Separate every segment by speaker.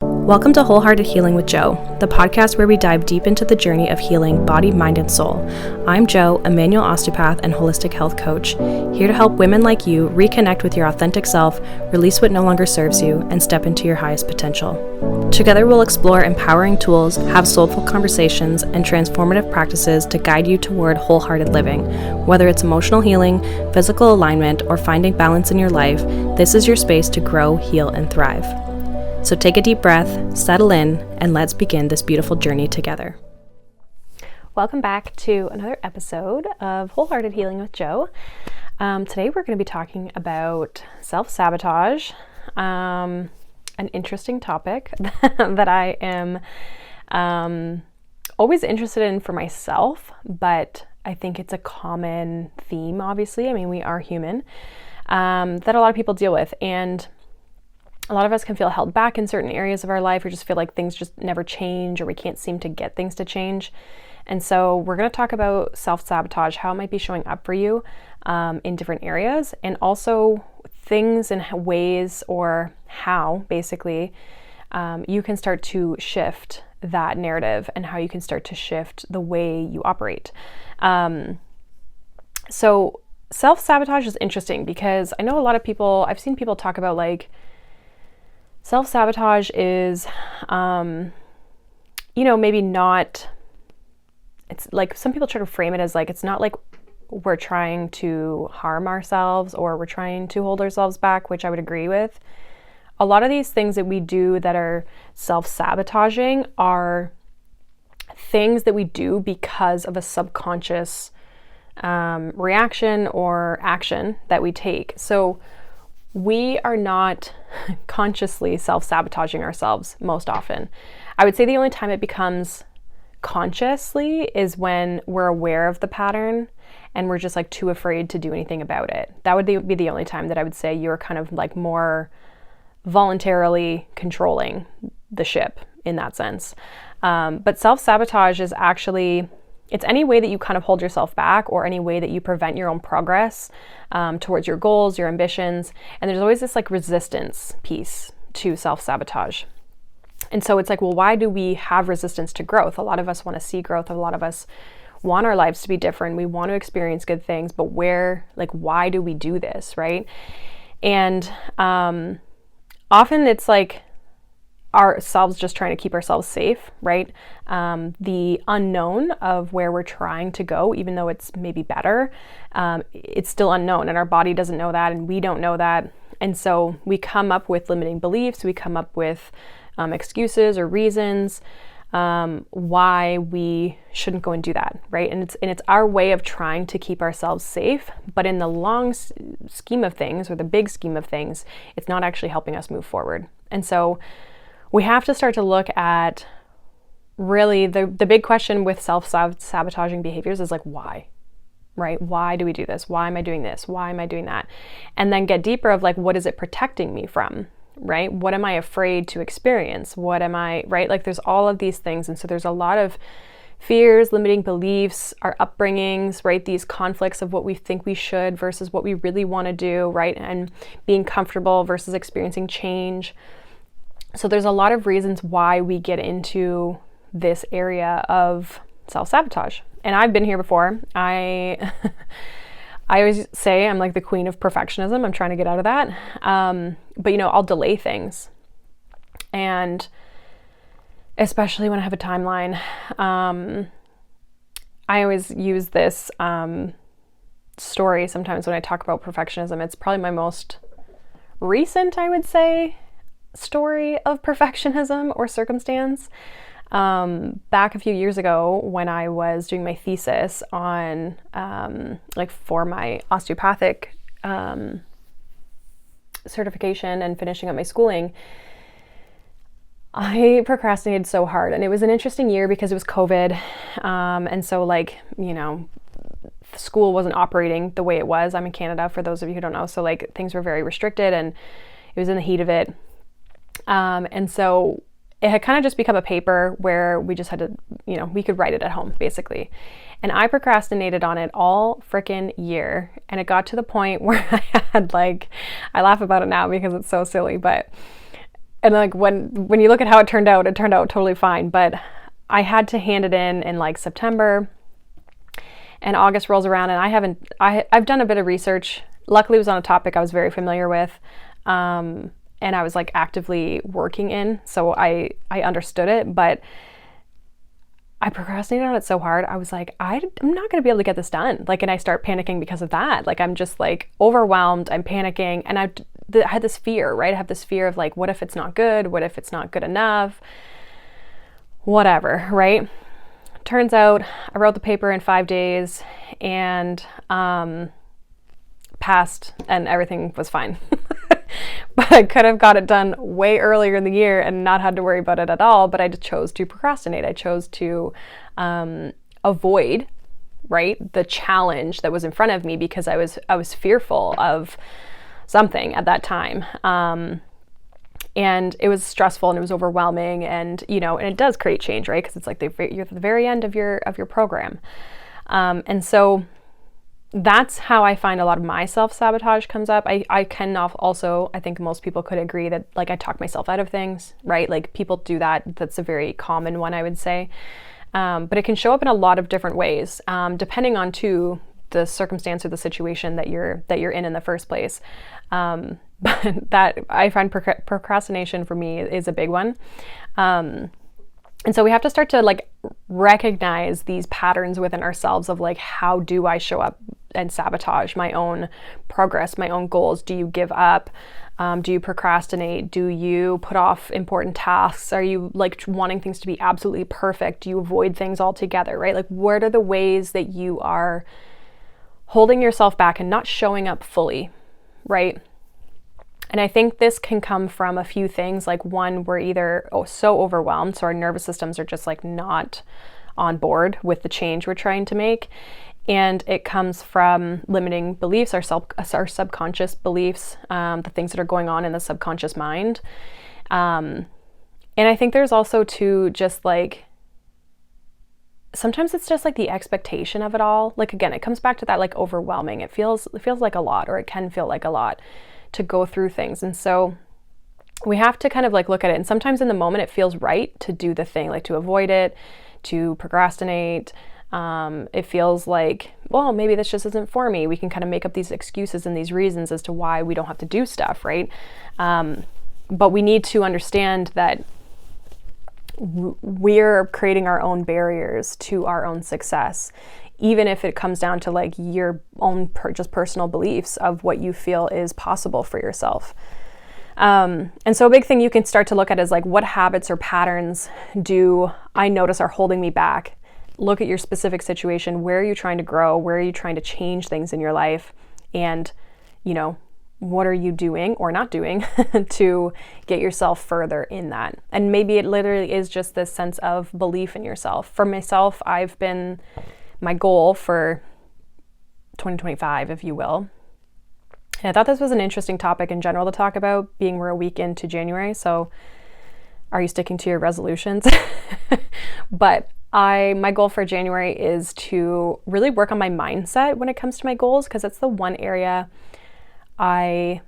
Speaker 1: Welcome to Wholehearted Healing with Jo, the podcast where we dive deep into the journey of healing body, mind, and soul. I'm Jo, a manual osteopath and holistic health coach, here to help women like you reconnect with your authentic self, release what no longer serves you, and step into your highest potential. Together, we'll explore empowering tools, have soulful conversations, and transformative practices to guide you toward wholehearted living. Whether it's emotional healing, physical alignment, or finding balance in your life, this is your space to grow, heal, and thrive. So take a deep breath, settle in, and let's begin this beautiful journey together. Welcome back to another episode of Wholehearted Healing with Jo. Today we're going to be talking about self-sabotage, an interesting topic that I am always interested in for myself, but I think it's a common theme, obviously. I mean, we are human, that a lot of people deal with, and a lot of us can feel held back in certain areas of our life or just feel like things just never change or we can't seem to get things to change. And so we're going to talk about self-sabotage, how it might be showing up for you in different areas, and also things and ways or how basically you can start to shift that narrative and how you can start to shift the way you operate. So self-sabotage is interesting because I know a lot of people, I've seen people talk about like, self-sabotage is, maybe not, it's like some people try to frame it as like, it's not like we're trying to harm ourselves or we're trying to hold ourselves back, which I would agree with. A lot of these things that we do that are self-sabotaging are things that we do because of a subconscious reaction or action that we take. So we are not consciously self-sabotaging ourselves most often. I would say the only time it becomes consciously is when we're aware of the pattern and we're just like too afraid to do anything about it. That would be the only time that I would say you're kind of like more voluntarily controlling the ship in that sense. But self-sabotage is actually, it's any way that you kind of hold yourself back or any way that you prevent your own progress towards your goals, your ambitions. And there's always this like resistance piece to self-sabotage. And so it's like, well, why do we have resistance to growth? A lot of us want to see growth. A lot of us want our lives to be different. We want to experience good things, but why do we do this, right? And often it's like, ourselves just trying to keep ourselves safe, right? The unknown of where we're trying to go, even though it's maybe better, it's still unknown and our body doesn't know that and we don't know that. And so we come up with limiting beliefs, we come up with excuses or reasons why we shouldn't go and do that, right? And it's our way of trying to keep ourselves safe, but in the long scheme of things or the big scheme of things, it's not actually helping us move forward. And so we have to start to look at really the big question with self-sabotaging behaviors is like, why, right? Why do we do this? Why am I doing this? Why am I doing that? And then get deeper of like, what is it protecting me from, right? What am I afraid to experience? What am I, right? Like there's all of these things. And so there's a lot of fears, limiting beliefs, our upbringings, right? These conflicts of what we think we should versus what we really want to do, right? And being comfortable versus experiencing change. So there's a lot of reasons why we get into this area of self-sabotage. And I've been here before. I always say I'm like the queen of perfectionism. I'm trying to get out of that. But I'll delay things. And especially when I have a timeline, I always use this story sometimes when I talk about perfectionism. It's probably my most recent, I would say, story of perfectionism or circumstance. Back a few years ago when I was doing my thesis on for my osteopathic certification and finishing up my schooling, I procrastinated so hard. And it was an interesting year because it was COVID. And so school wasn't operating the way it was. I'm in Canada, for those of you who don't know. So things were very restricted and it was in the heat of it. And so it had kind of just become a paper where we just had to, we could write it at home basically. And I procrastinated on it all frickin' year. And it got to the point where I had I laugh about it now because it's so silly, but And like when you look at how it turned out totally fine. But I had to hand it in like September, and August rolls around, and I've done a bit of research. Luckily, it was on a topic I was very familiar with, and I was like actively working in, so I understood it. But I procrastinated on it so hard. I was like, I'm not going to be able to get this done. Like, and I start panicking because of that. Like, I'm just like overwhelmed. I'm panicking, and I had this fear, right? I have this fear of like, what if it's not good? What if it's not good enough? Whatever, right? Turns out I wrote the paper in 5 days and passed, and everything was fine. But I could have got it done way earlier in the year and not had to worry about it at all. But I just chose to procrastinate. I chose to avoid, right, the challenge that was in front of me because I was fearful of something at that time. And it was stressful and it was overwhelming, and and it does create change, right? Because it's like you're at the very end of your program, and so that's how I find a lot of my self-sabotage comes up. I can also, I think most people could agree that like I talk myself out of things, right? Like people do that. That's a very common one, I would say, but it can show up in a lot of different ways, depending on the circumstance or the situation that you're in the first place. But that I find procrastination for me is a big one. And so we have to start to like recognize these patterns within ourselves of like, how do I show up and sabotage my own progress, my own goals? Do you give up? Do you procrastinate? Do you put off important tasks? Are you like wanting things to be absolutely perfect? Do you avoid things altogether, right? Like, what are the ways that you are holding yourself back and not showing up fully, right? And I think this can come from a few things. Like, one, we're either so overwhelmed, so our nervous systems are just like not on board with the change we're trying to make. And it comes from limiting beliefs, our subconscious beliefs, the things that are going on in the subconscious mind. And I think there's also just like, sometimes it's just like the expectation of it all. Like, again, it comes back to that like overwhelming. It feels like a lot, or it can feel like a lot to go through things. And so we have to kind of like look at it. And sometimes in the moment it feels right to do the thing, like to avoid it, to procrastinate. It feels like, well, maybe this just isn't for me. We can kind of make up these excuses and these reasons as to why we don't have to do stuff, right? But we need to understand that we're creating our own barriers to our own success, even if it comes down to like your own just personal beliefs of what you feel is possible for yourself. And so a big thing you can start to look at is like, what habits or patterns do I notice are holding me back? Look at your specific situation. Where are you trying to grow? Where are you trying to change things in your life? And, what are you doing or not doing to get yourself further in that? And maybe it literally is just this sense of belief in yourself. For myself, my goal for 2025, if you will. And I thought this was an interesting topic in general to talk about, being we're a week into January. So are you sticking to your resolutions? But my goal for January is to really work on my mindset when it comes to my goals, because that's the one area I've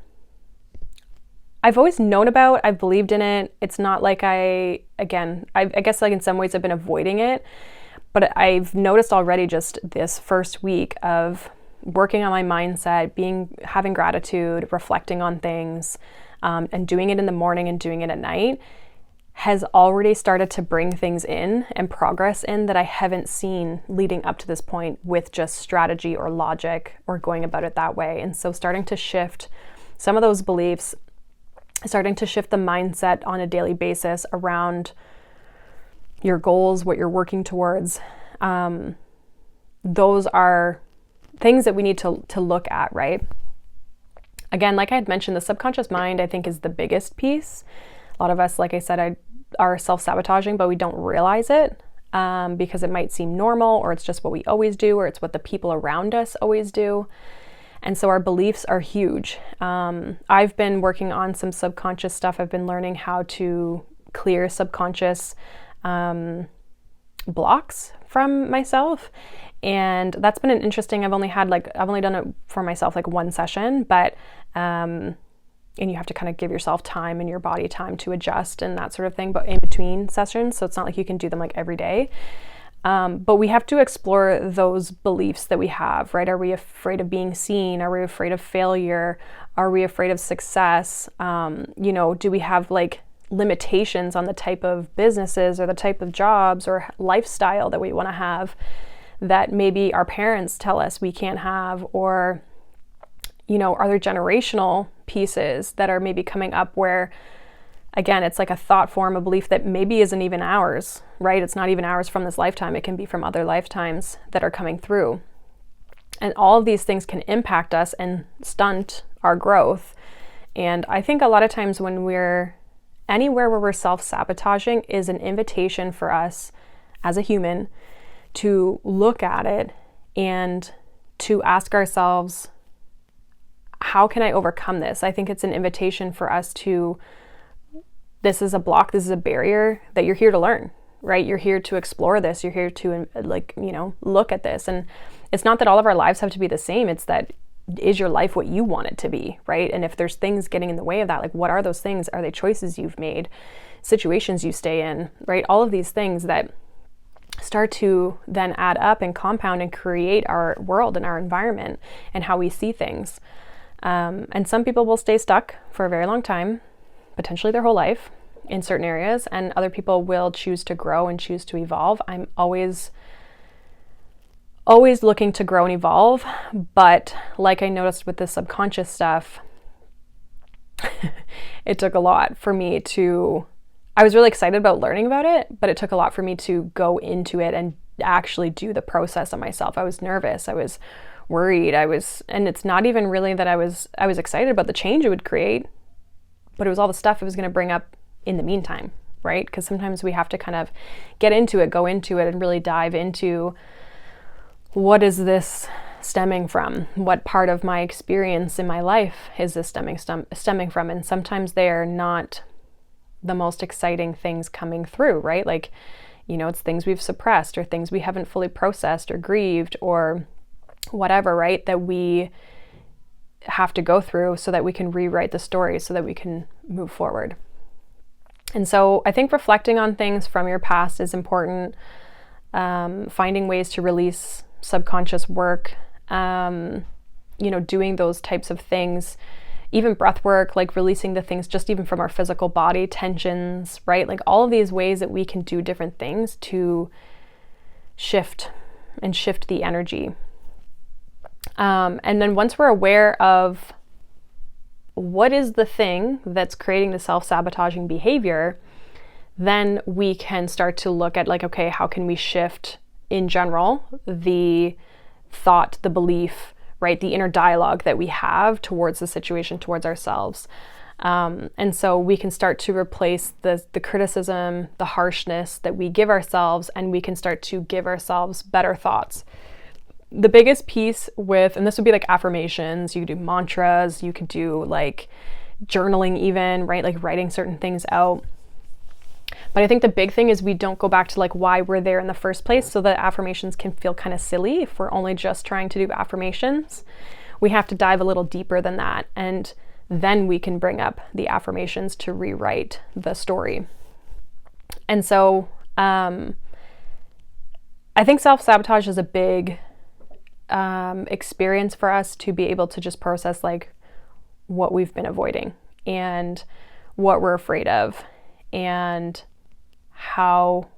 Speaker 1: always known about. I've believed in it. It's not like I guess like in some ways I've been avoiding it, but I've noticed already just this first week of working on my mindset, having gratitude, reflecting on things, and doing it in the morning and doing it at night has already started to bring things in and progress in that I haven't seen leading up to this point with just strategy or logic or going about it that way. And so starting to shift some of those beliefs, starting to shift the mindset on a daily basis around your goals, what you're working towards. Those are things that we need to look at, right? Again, like I had mentioned, the subconscious mind, I think, is the biggest piece. A lot of us, like I said, are self-sabotaging, but we don't realize it because it might seem normal, or it's just what we always do, or it's what the people around us always do. And so our beliefs are huge. I've been working on some subconscious stuff. I've been learning how to clear subconscious blocks from myself. And that's been an interesting, I've only done it for myself like one session, but and you have to kind of give yourself time and your body time to adjust and that sort of thing, but in between sessions. So it's not like you can do them like every day. But we have to explore those beliefs that we have, right? Are we afraid of being seen? Are we afraid of failure? Are we afraid of success? Do we have like limitations on the type of businesses or the type of jobs or lifestyle that we want to have that maybe our parents tell us we can't have? Or, are there generational pieces that are maybe coming up where, again, it's like a thought form, a belief that maybe isn't even ours, right? It's not even ours from this lifetime. It can be from other lifetimes that are coming through. And all of these things can impact us and stunt our growth. And I think a lot of times when we're anywhere where we're self-sabotaging is an invitation for us as a human to look at it and to ask ourselves, how can I overcome this? I think it's an invitation for us to, this is a block, this is a barrier that you're here to learn, right? You're here to explore this. You're here to look at this. And it's not that all of our lives have to be the same. It's that, is your life what you want it to be, right? And if there's things getting in the way of that, like what are those things? Are they choices you've made, situations you stay in, right? All of these things that start to then add up and compound and create our world and our environment and how we see things. And some people will stay stuck for a very long time, potentially their whole life in certain areas, and other people will choose to grow and choose to evolve. I'm always looking to grow and evolve, but like I noticed with the subconscious stuff, it took a lot for me I was really excited about learning about it, but it took a lot for me to go into it and actually do the process on myself. I was nervous, I was worried, and it's not even really that I was excited about the change it would create, but it was all the stuff it was going to bring up in the meantime, right? Because sometimes we have to kind of get into it, go into it, and really dive into, what is this stemming from? What part of my experience in my life is this stemming from? And sometimes they're not the most exciting things coming through, right? Like, it's things we've suppressed or things we haven't fully processed or grieved or whatever, right? That we have to go through so that we can rewrite the story so that we can move forward. And so I think reflecting on things from your past is important. Finding ways to release subconscious work, doing those types of things, even breath work, like releasing the things just even from our physical body, tensions, right? Like all of these ways that we can do different things to shift the energy. And then once we're aware of what is the thing that's creating the self-sabotaging behavior, then we can start to look at like, okay, how can we shift in general the thought, the belief, right? The inner dialogue that we have towards the situation, towards ourselves. And so we can start to replace the criticism, the harshness that we give ourselves, and we can start to give ourselves better thoughts. The biggest piece and this would be like affirmations, you could do mantras, you could do like journaling even, right? Like writing certain things out. But I think the big thing is we don't go back to like why we're there in the first place, so that affirmations can feel kind of silly if we're only just trying to do affirmations. We have to dive a little deeper than that, and then we can bring up the affirmations to rewrite the story. And so I think self-sabotage is a big experience for us to be able to just process like what we've been avoiding and what we're afraid of and how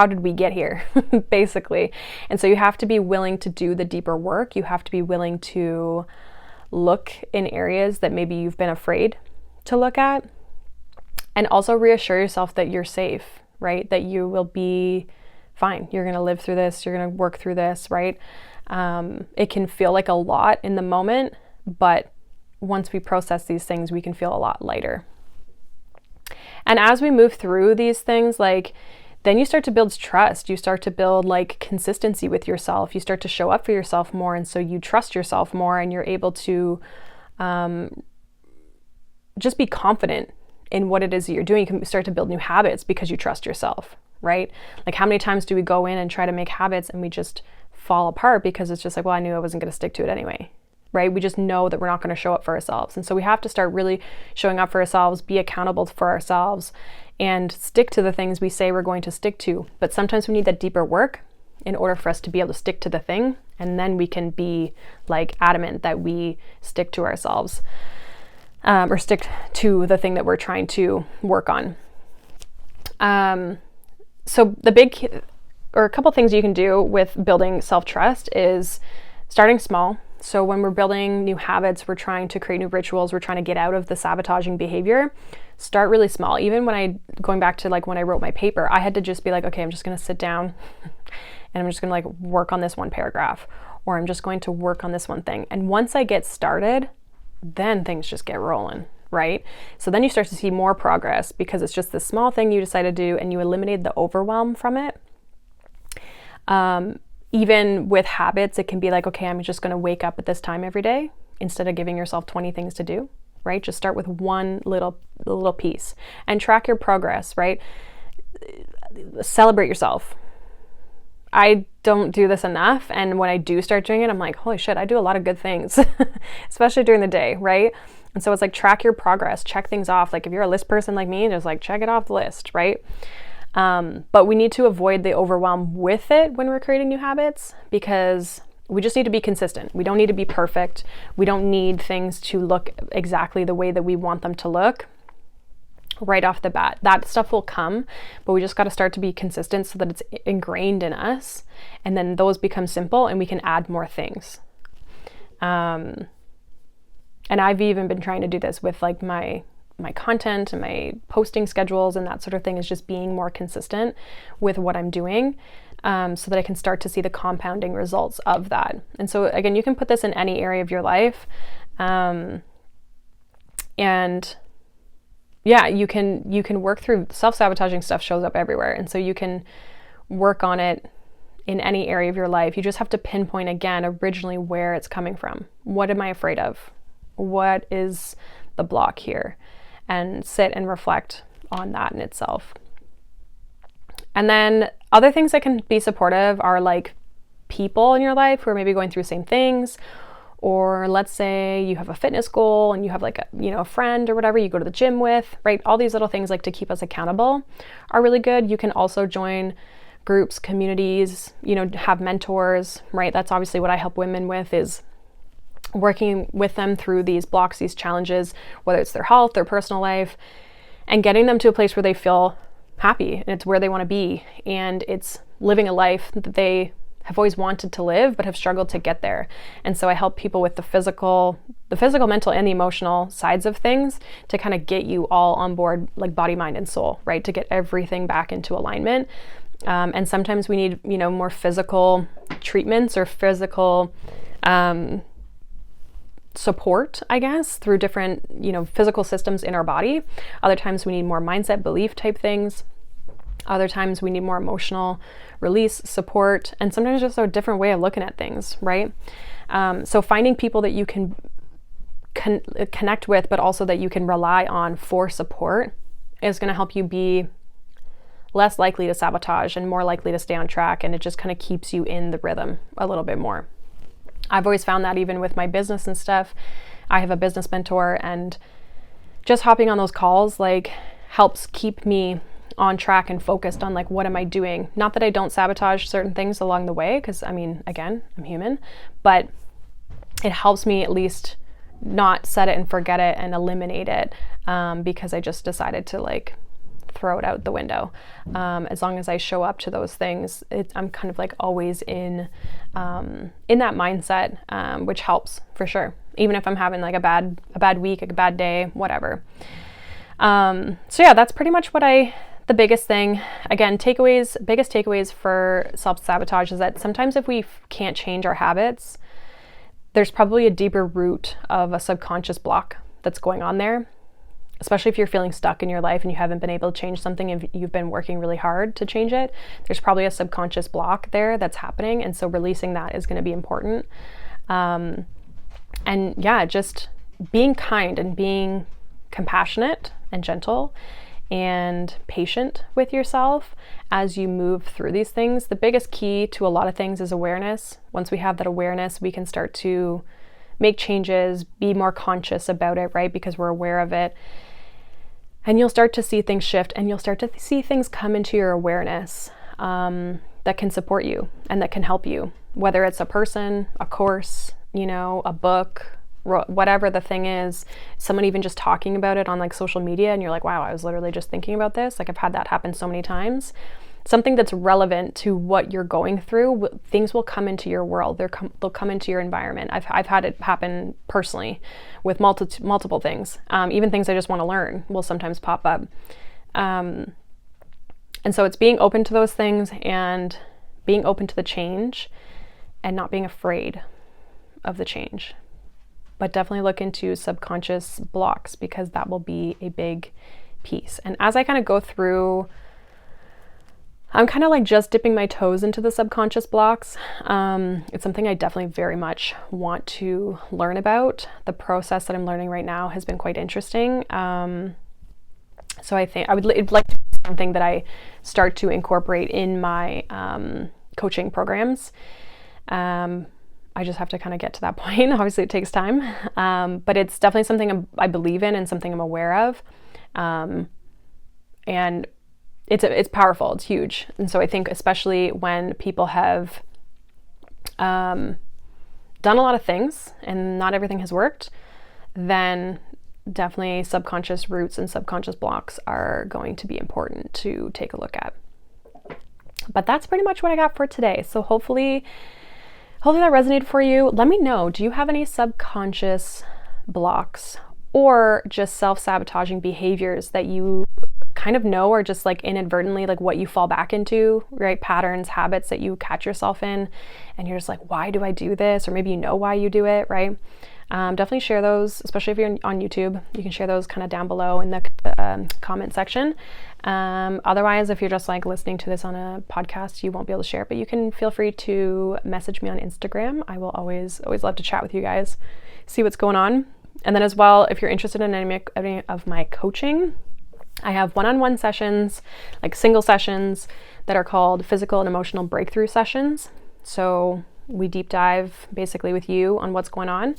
Speaker 1: did we get here, basically. And so you have to be willing to do the deeper work. You have to be willing to look in areas that maybe you've been afraid to look at, and also reassure yourself that you're safe, right? That you will be fine. You're going to live through this. You're going to work through this, right? It can feel like a lot in the moment, but once we process these things, we can feel a lot lighter. And as we move through these things, like, then you start to build trust. You start to build like consistency with yourself. You start to show up for yourself more. And so you trust yourself more, and you're able to just be confident in what it is that you're doing. You can start to build new habits because you trust yourself, right? Like, how many times do we go in and try to make habits and we just fall apart because it's just like, well, I knew I wasn't going to stick to it anyway, right? We just know that we're not going to show up for ourselves. And so we have to start really showing up for ourselves, be accountable for ourselves, and stick to the things we say we're going to stick to. But sometimes we need that deeper work in order for us to be able to stick to the thing. And then we can be like adamant that we stick to ourselves, or stick to the thing that we're trying to work on. So a couple things you can do with building self-trust is starting small. So when we're building new habits, we're trying to create new rituals, we're trying to get out of the sabotaging behavior, start really small. Even going back to like when I wrote my paper, I had to just be like, okay, I'm just going to sit down and I'm just going to like work on this one paragraph, or I'm just going to work on this one thing. And once I get started, then things just get rolling, right? So then you start to see more progress because it's just this small thing you decide to do and you eliminate the overwhelm from it. Even with habits, it can be like, okay, I'm just going to wake up at this time every day instead of giving yourself 20 things to do, right? Just start with one little piece and track your progress, right? Celebrate yourself. I don't do this enough. And when I do start doing it, I'm like, holy shit, I do a lot of good things, especially during the day, right? And so it's like, track your progress, check things off. Like if you're a list person like me, just like check it off the list, right? But we need to avoid the overwhelm with it when we're creating new habits, because we just need to be consistent. We don't need to be perfect. We don't need things to look exactly the way that we want them to look right off the bat. That stuff will come, but we just got to start to be consistent so that it's ingrained in us. And then those become simple and we can add more things. And I've even been trying to do this with like my content and my posting schedules and that sort of thing, is just being more consistent with what I'm doing, so that I can start to see the compounding results of that. And so again, you can put this in any area of your life. And yeah, you can work through self-sabotaging stuff, shows up everywhere. And so you can work on it in any area of your life. You just have to pinpoint again, originally where it's coming from. What am I afraid of? What is the block here? And sit and reflect on that in itself. And then other things that can be supportive are like people in your life who are maybe going through the same things. Or let's say you have a fitness goal and you have like a friend or whatever you go to the gym with, right? All these little things like to keep us accountable are really good. You can also join groups, communities, have mentors, right? That's obviously what I help women with, is working with them through these blocks, these challenges, whether it's their health, their personal life, and getting them to a place where they feel happy and it's where they want to be. And it's living a life that they have always wanted to live, but have struggled to get there. And so I help people with the physical, mental, and the emotional sides of things to kind of get you all on board, like body, mind, and soul, right? To get everything back into alignment. And sometimes we need, more physical treatments or physical, support, I guess, through different, physical systems in our body. Other times we need more mindset, belief type things. Other times we need more emotional release, support, and sometimes just a different way of looking at things, right? So finding people that you can connect with, but also that you can rely on for support, is going to help you be less likely to sabotage and more likely to stay on track. And it just kind of keeps you in the rhythm a little bit more. I've always found that even with my business and stuff. I have a business mentor, and just hopping on those calls like helps keep me on track and focused on like, what am I doing? Not that I don't sabotage certain things along the way, because again, I'm human, but it helps me at least not set it and forget it and eliminate it, because I just decided to like throw it out the window. As long as I show up to those things, I'm kind of like always in that mindset, which helps for sure. Even if I'm having like a bad week, like a bad day, whatever. So yeah, that's pretty much the biggest thing. Again, biggest takeaways for self-sabotage is that sometimes if we can't change our habits, there's probably a deeper root of a subconscious block that's going on there. Especially if you're feeling stuck in your life and you haven't been able to change something, if you've been working really hard to change it, there's probably a subconscious block there that's happening. And so releasing that is going to be important. And yeah, just being kind and being compassionate and gentle and patient with yourself as you move through these things. The biggest key to a lot of things is awareness. Once we have that awareness, we can start to make changes, be more conscious about it, right? Because we're aware of it. And you'll start to see things shift, and you'll start to see things come into your awareness that can support you and that can help you, whether it's a person, a course, a book, whatever the thing is, someone even just talking about it on like social media, and you're like, wow, I was literally just thinking about this. Like, I've had that happen so many times. Something that's relevant to what you're going through, things will come into your world. They'll come into your environment. I've had it happen personally with multiple things. Even things I just want to learn will sometimes pop up. And so it's being open to those things and being open to the change and not being afraid of the change. But definitely look into subconscious blocks, because that will be a big piece. And as I kind of go through, I'm kind of like just dipping my toes into the subconscious blocks. It's something I definitely very much want to learn about. The process that I'm learning right now has been quite interesting. So I think it'd like to be something that I start to incorporate in my coaching programs. I just have to kind of get to that point. Obviously it takes time, but it's definitely something I believe in and something I'm aware of. And it's powerful, it's huge. And so I think especially when people have done a lot of things and not everything has worked, then definitely subconscious roots and subconscious blocks are going to be important to take a look at. But that's pretty much what I got for today. So hopefully that resonated for you. Let me know, do you have any subconscious blocks or just self-sabotaging behaviors that you kind of know, or just like inadvertently like what you fall back into, right? Patterns, habits that you catch yourself in, and you're just like, why do I do this? Or maybe you know why you do it, right? Definitely share those, especially if you're on YouTube. You can share those kind of down below in the comment section. Otherwise, if you're just like listening to this on a podcast, you won't be able to share it, but you can feel free to message me on Instagram. I will always love to chat with you guys, see what's going on. And then as well, if you're interested in any of my coaching, I have one-on-one sessions, like single sessions, that are called physical and emotional breakthrough sessions. So we deep dive basically with you on what's going on.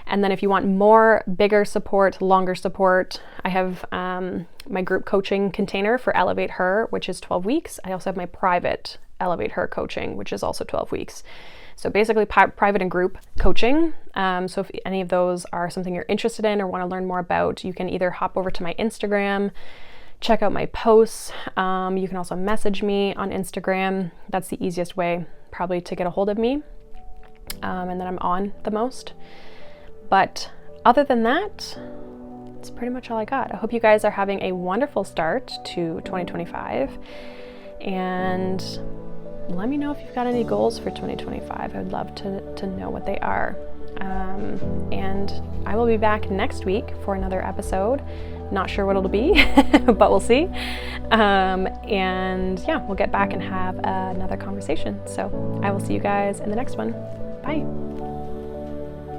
Speaker 1: And then if you want more, bigger support, longer support, I have my group coaching container for Elevate Her, which is 12 weeks. I also have my private Elevate Her coaching, which is also 12 weeks. So basically private and group coaching. So if any of those are something you're interested in or want to learn more about, you can either hop over to my Instagram, check out my posts. You can also message me on Instagram. That's the easiest way probably to get a hold of me. And then I'm on the most. But other than that, that's pretty much all I got. I hope you guys are having a wonderful start to 2025. And let me know if you've got any goals for 2025. I would love to know what they are. And I will be back next week for another episode. Not sure what it'll be, but we'll see. And yeah, we'll get back and have another conversation. So I will see you guys in the next one. Bye.